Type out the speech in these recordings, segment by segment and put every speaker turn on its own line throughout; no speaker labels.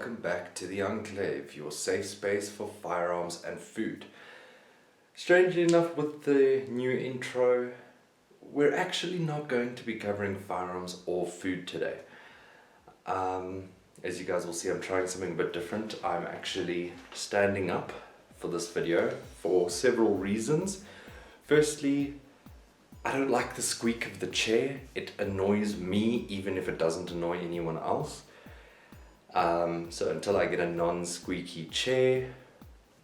welcome back to the Enclave, your safe space for firearms and food. Strangely enough, with the new intro, we're actually not going to be covering firearms or food today. As you guys will see, I'm trying something a bit different. I'm actually standing up for this video for several reasons. Firstly, I don't like the squeak of the chair. It annoys me even if it doesn't annoy anyone else. So until I get a non-squeaky chair,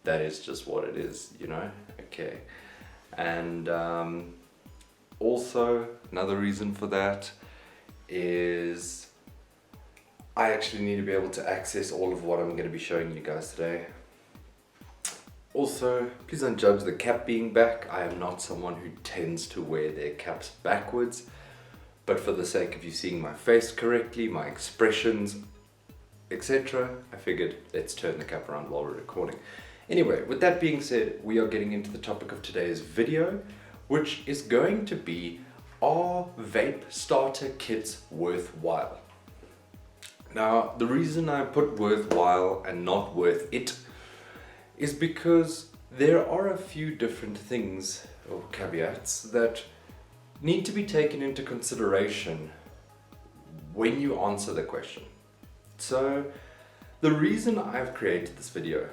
that is just what it is, you know? Okay. And also, another reason for that is I actually need to be able to access all of what I'm going to be showing you guys today. Also, please don't judge the cap being back. I am not someone who tends to wear their caps backwards, but for the sake of you seeing my face correctly, my expressions, etc., I figured let's turn the cap around while we're recording. Anyway, with that being said, we are getting into the topic of today's video, which is going to be, are vape starter kits worthwhile? Now, the reason I put worthwhile and not worth it is because there are a few different things or caveats that need to be taken into consideration when you answer the question. So the reason I've created this video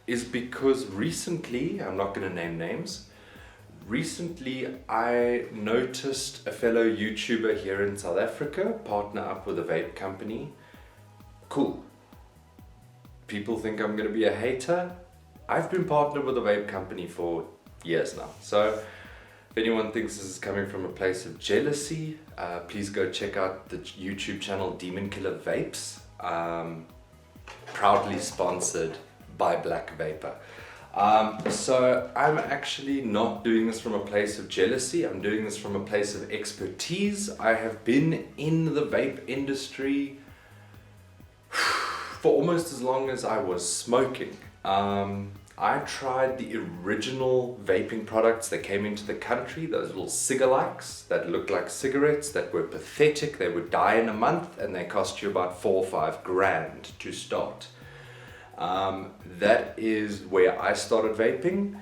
is because recently, I'm not going to name names, recently I noticed a fellow YouTuber here in South Africa partner up with a vape company. Cool. People think I'm going to be a hater. I've been partnered with a vape company for years now. So if anyone thinks this is coming from a place of jealousy, please go check out the YouTube channel Demon Killer Vapes. Proudly sponsored by Black Vapor. So I'm actually not doing this from a place of jealousy. I'm doing this from a place of expertise. I have been in the vape industry for almost as long as I was smoking. I tried the original vaping products that came into the country, those little cigalikes that looked like cigarettes, that were pathetic. They would die in a month and they cost you about 4 or 5 grand to start. That is where I started vaping.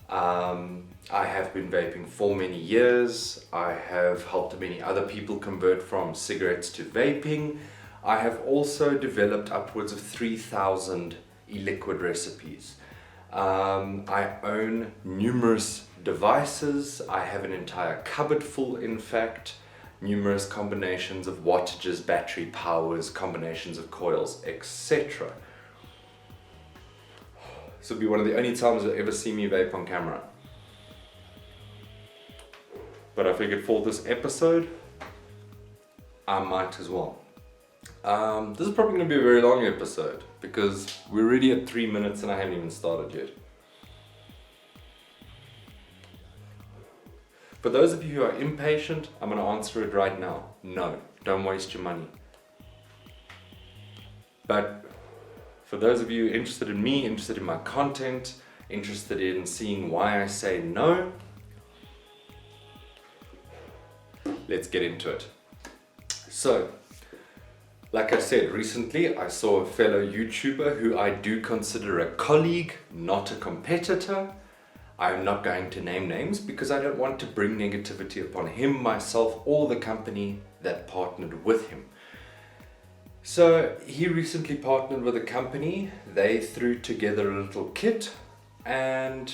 I have been vaping for many years. I have helped many other people convert from cigarettes to vaping. I have also developed upwards of 3,000 e-liquid recipes. I own numerous devices. I have an entire cupboard full, in fact, numerous combinations of wattages, battery powers, combinations of coils, etc. This will be one of the only times you'll ever see me vape on camera. But I figured for this episode, I might as well. This is probably going to be a very long episode because we're already at 3 minutes and I haven't even started yet. For those of you who are impatient, I'm going to answer it right now. No, don't waste your money. But for those of you interested in me, interested in my content, interested in seeing why I say no, let's get into it. So, like I said, recently I saw a fellow YouTuber who I do consider a colleague, not a competitor. I'm not going to name names because I don't want to bring negativity upon him, myself, or the company that partnered with him. So he recently partnered with a company. They threw together a little kit and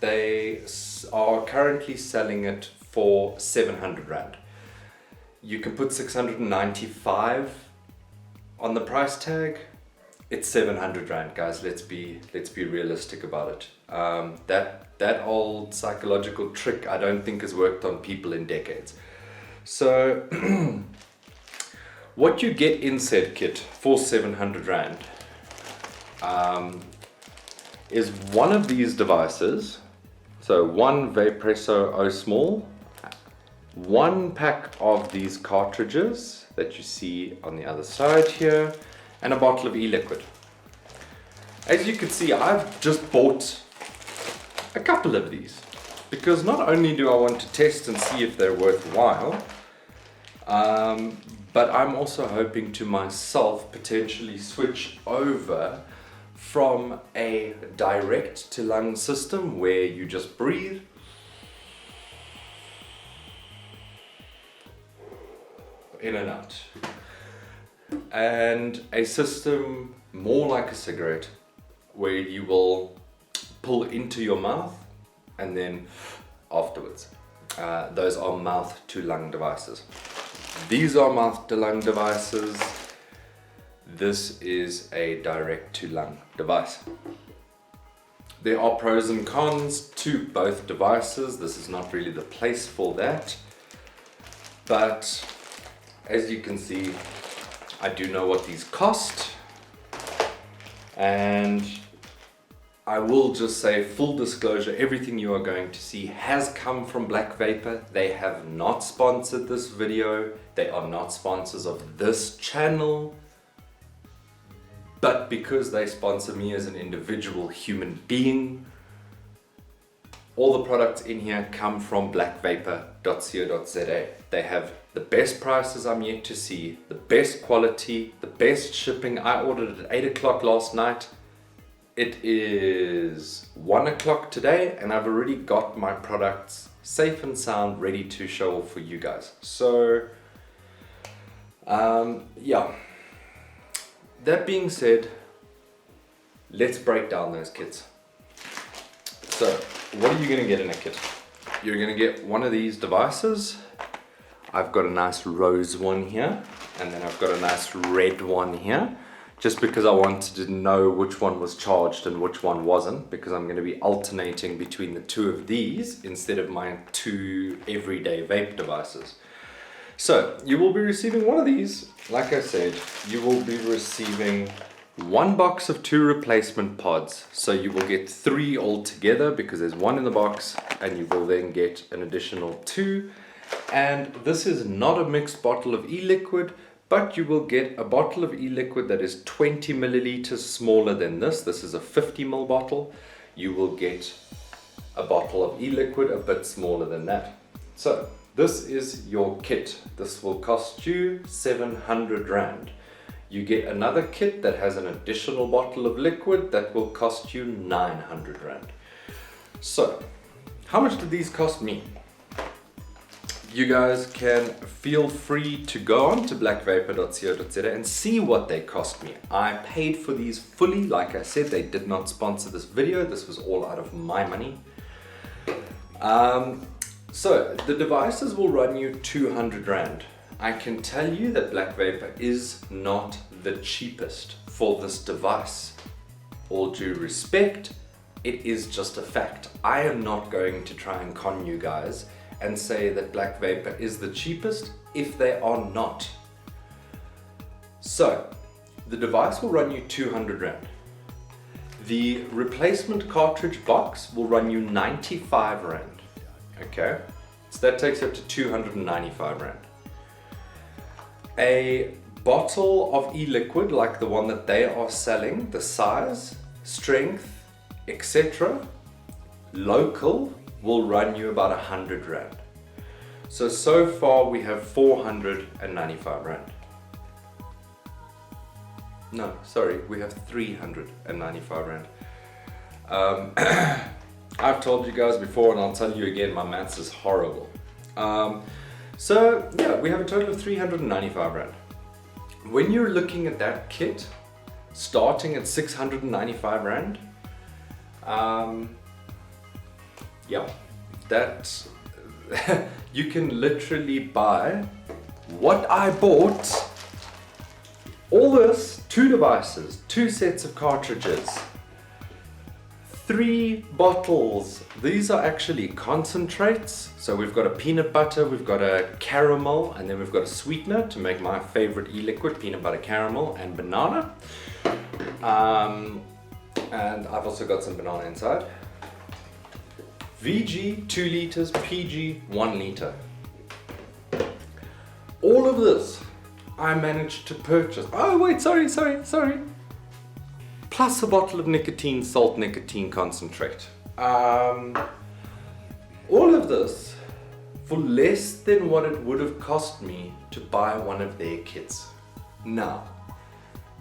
they are currently selling it for 700 Rand. You can put 695 on the price tag. It's 700 Rand, guys. Let's be realistic about it. That old psychological trick I don't think has worked on people in decades. So what you get in said kit for 700 Rand is one of these devices. So one Vapresso O Small, one pack of these cartridges that you see on the other side here, and a bottle of e-liquid. As you can see, I've just bought a couple of these because not only do I want to test and see if they're worthwhile, But I'm also hoping to myself potentially switch over from a direct to lung system where you just breathe in and out, and a system more like a cigarette where you will pull into your mouth and then afterwards. Those are mouth to lung devices. These are mouth to lung devices. This is a direct to lung device. There are pros and cons to both devices. This is not really the place for that. But as you can see, I do know what these cost. And I will just say, full disclosure, everything you are going to see has come from Black Vapor. They have not sponsored this video. They are not sponsors of this channel. But because they sponsor me as an individual human being, all the products in here come from blackvapor.co.za. They have the best prices I'm yet to see, the best quality, the best shipping. I ordered it at 8 o'clock last night. It is 1 o'clock today, and I've already got my products safe and sound, ready to show off for you guys. So, yeah. That being said, let's break down those kits. So, what are you going to get in a kit? You're going to get one of these devices. I've got a nice rose one here, and then I've got a nice red one here, just because I wanted to know which one was charged and which one wasn't, because I'm going to be alternating between the two of these instead of my two everyday vape devices. So you will be receiving one of these. Like I said, you will be receiving one box of 2 replacement pods. So you will get 3 altogether because there's 1 in the box, and you will then get an additional 2. And this is not a mixed bottle of e-liquid, but you will get a bottle of e-liquid that is 20 milliliters smaller than this. This is a 50 ml bottle. You will get a bottle of e-liquid a bit smaller than that. So this is your kit. This will cost you 700 Rand. You get another kit that has an additional bottle of liquid that will cost you 900 Rand. So, how much did these cost me? You guys can feel free to go on to blackvapor.co.za and see what they cost me. I paid for these fully. Like I said, they did not sponsor this video. This was all out of my money. So the devices will run you 200 Rand. I can tell you that Black Vapor is not the cheapest for this device. All due respect, it is just a fact. I am not going to try and con you guys and say that Black Vapor is the cheapest if they are not. So the device will run you 200 Rand. The replacement cartridge box will run you 95 Rand. Okay, so that takes up to 295 Rand. A bottle of e-liquid like the one that they are selling, the size, strength, etc., local, will run you about 100 Rand. So far we have 495 Rand. No, sorry, we have 395 Rand. I've told you guys before, and I'll tell you again, my maths is horrible. So yeah, we have a total of 395 Rand. When you're looking at that kit, starting at 695 Rand, yeah, that you can literally buy what I bought. All this, 2 devices, 2 sets of cartridges, 3 bottles. These are actually concentrates. So we've got a peanut butter, we've got a caramel, and then we've got a sweetener to make my favorite e-liquid, peanut butter caramel and banana. And I've also got some banana inside. VG 2 liters, PG 1 liter. All of this I managed to purchase. Oh wait, sorry. Plus a bottle of nicotine salt, nicotine concentrate. All of this for less than what it would have cost me to buy one of their kits. Now,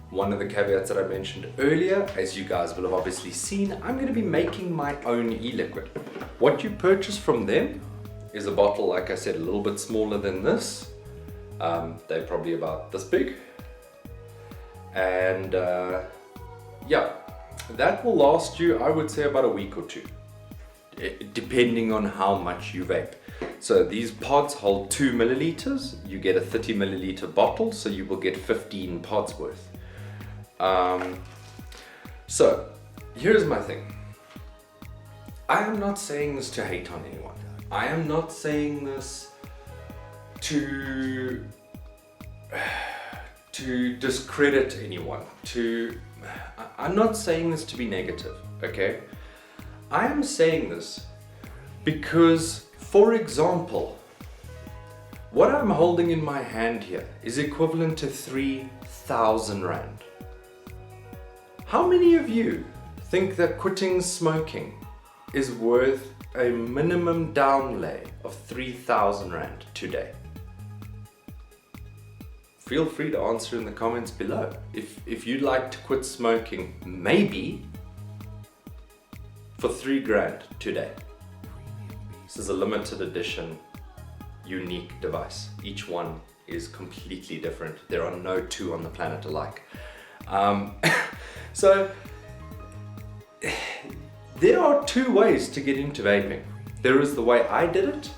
one of the caveats that I mentioned earlier, as you guys will have obviously seen, I'm going to be making my own e-liquid. What you purchase from them is a bottle, like I said, a little bit smaller than this. They're probably about this big. And yeah, that will last you, I would say, about a week or two, depending on how much you vape. So these pods hold 2 milliliters. You get a 30 milliliter bottle, so you will get 15 pods worth. So here's my thing. I am not saying this to hate on anyone. I am not saying this to discredit anyone. I'm not saying this to be negative, okay? I am saying this because, for example, what I'm holding in my hand here is equivalent to 3,000 Rand. How many of you think that quitting smoking is worth a minimum downlay of 3,000 Rand today? Feel free to answer in the comments below. If you'd like to quit smoking, maybe for 3 grand today. This is a limited edition, unique device. Each one is completely different. There are no two on the planet alike. So there are 2 ways to get into vaping. There is the way I did it,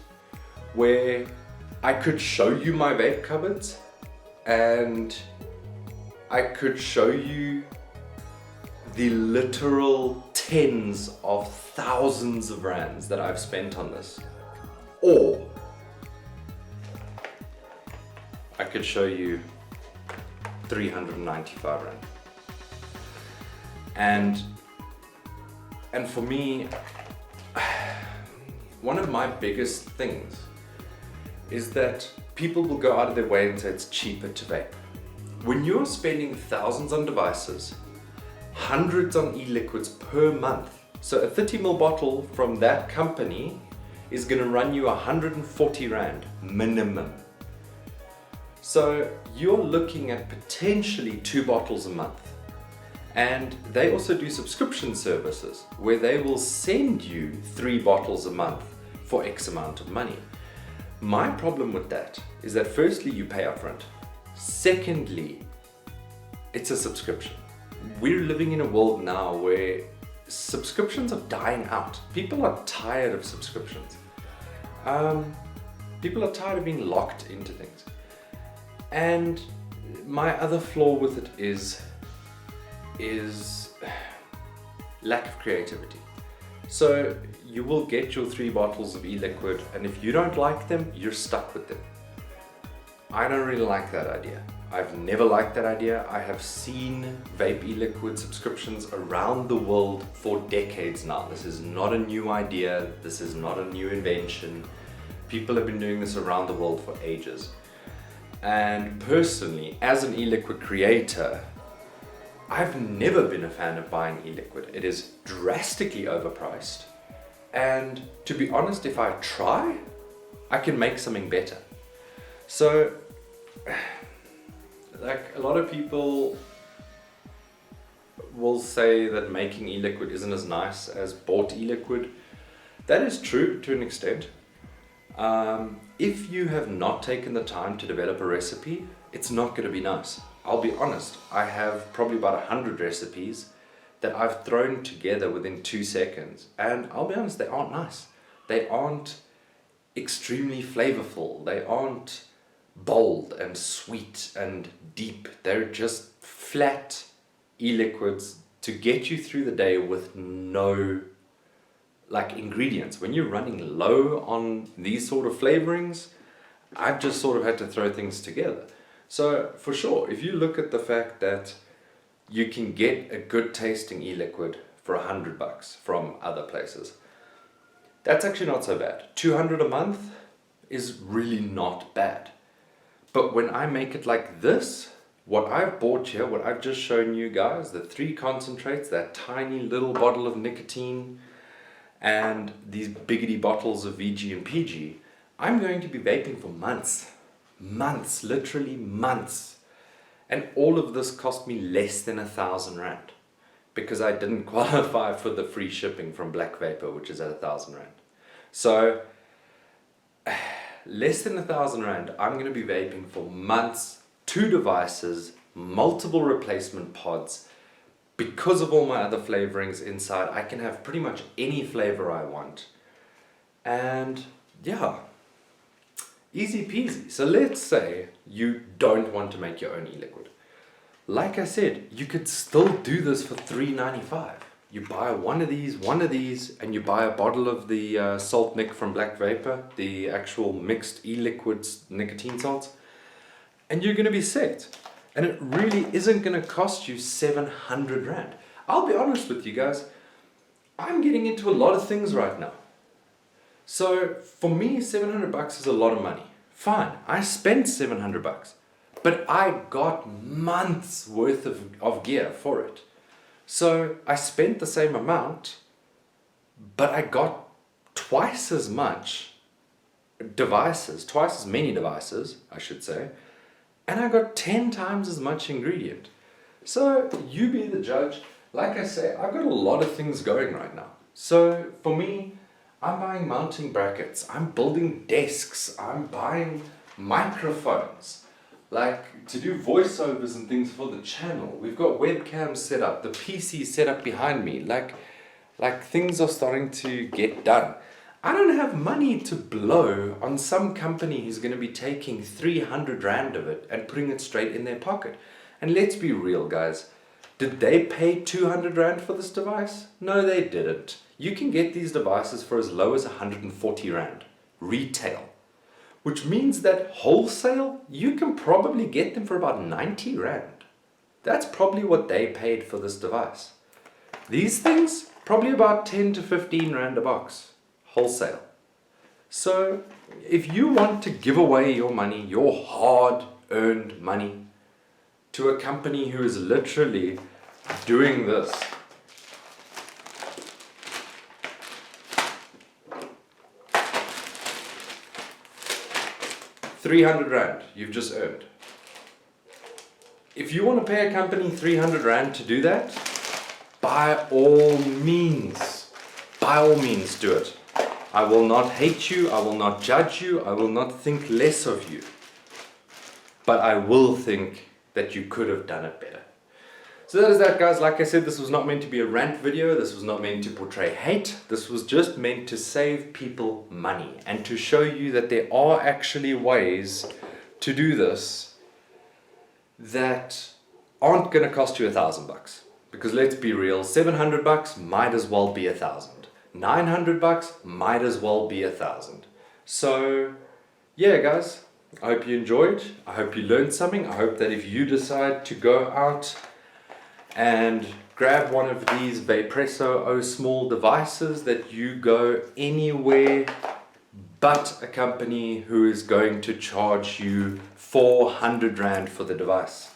where I could show you my vape cupboards and I could show you the literal tens of thousands of rands that I've spent on this. Or I could show you 395 Rand. And for me, one of my biggest things is that people will go out of their way and say it's cheaper to vape. When you're spending thousands on devices, hundreds on e-liquids per month, so a 30ml bottle from that company is going to run you 140 Rand minimum. So you're looking at potentially 2 bottles a month. And they also do subscription services where they will send you 3 bottles a month for X amount of money. My problem with that is that firstly, you pay upfront. Secondly, it's a subscription. We're living in a world now where subscriptions are dying out. People are tired of subscriptions. People are tired of being locked into things. And my other flaw with it is lack of creativity. So you will get your 3 bottles of e-liquid, and if you don't like them, you're stuck with them. I don't really like that idea. I've never liked that idea. I have seen vape e-liquid subscriptions around the world for decades now. This is not a new idea. This is not a new invention. People have been doing this around the world for ages. And personally, as an e-liquid creator, I've never been a fan of buying e-liquid. It is drastically overpriced. And to be honest, if I try, I can make something better. So, like, a lot of people will say that making e-liquid isn't as nice as bought e-liquid. That is true to an extent. If you have not taken the time to develop a recipe, it's not going to be nice. I'll be honest, I have probably about 100 recipes that I've thrown together within 2 seconds, and I'll be honest, they aren't nice. They aren't extremely flavorful. They aren't bold and sweet and deep. They're just flat e-liquids to get you through the day with no ingredients. When you're running low on these sort of flavorings, I've just sort of had to throw things together. So for sure, if you look at the fact that you can get a good tasting e-liquid for $100 from other places, that's actually not so bad. 200 a month is really not bad. But when I make it like this, what I've bought here, what I've just shown you guys, the 3 concentrates, that tiny little bottle of nicotine, and these biggity bottles of VG and PG, I'm going to be vaping for months. Months, literally months. And all of this cost me less than 1,000 rand because I didn't qualify for the free shipping from Black Vapor, which is at 1,000 rand. So, less than 1,000 rand, I'm going to be vaping for months, 2 devices, multiple replacement pods. Because of all my other flavorings inside, I can have pretty much any flavor I want. And yeah, easy peasy. So let's say you don't want to make your own e-liquid. Like I said, you could still do this for $3.95. You buy one of these, and you buy a bottle of the Salt Nic from Black Vapor, the actual mixed e-liquids nicotine salts, and you're going to be set. And it really isn't going to cost you 700 rand. I'll be honest with you guys, I'm getting into a lot of things right now. So for me, 700 bucks is a lot of money. Fine, I spent 700 bucks, but I got months worth of gear for it. So I spent the same amount, but I got twice as much devices, twice as many devices, I should say, and I got 10 times as much ingredient. So you be the judge. Like I say, I've got a lot of things going right now. So for me, I'm buying mounting brackets, I'm building desks, I'm buying microphones, like to do voiceovers and things for the channel. We've got webcams set up, the PC set up behind me, like things are starting to get done. I don't have money to blow on some company who's going to be taking 300 rand of it and putting it straight in their pocket. And let's be real, guys. Did they pay 200 rand for this device? No, they didn't. You can get these devices for as low as 140 rand, retail. Which means that wholesale, you can probably get them for about 90 rand. That's probably what they paid for this device. These things, probably about 10 to 15 rand a box. Wholesale. So if you want to give away your money, your hard-earned money, to a company who is literally doing this, $300 rand you've just earned. If you want to pay a company 300 rand to do that, by all means do it. I will not hate you, I will not judge you, I will not think less of you. But I will think that you could have done it better. So that is that, guys. Like I said, this was not meant to be a rant video, this was not meant to portray hate, this was just meant to save people money and to show you that there are actually ways to do this that aren't going to cost you 1,000 bucks. Because let's be real, 700 bucks might as well be 1,000. 900 bucks might as well be 1,000. So yeah, guys, I hope you enjoyed. I hope you learned something. I hope that if you decide to go out and grab one of these Vapresso O small devices, that you go anywhere but a company who is going to charge you 400 rand for the device.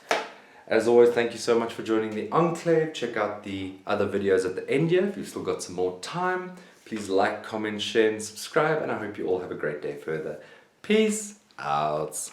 As always, thank you so much for joining the Enclave. Check out the other videos at the end here if you've still got some more time. Please like, comment, share and subscribe, and I hope you all have a great day further. Peace out.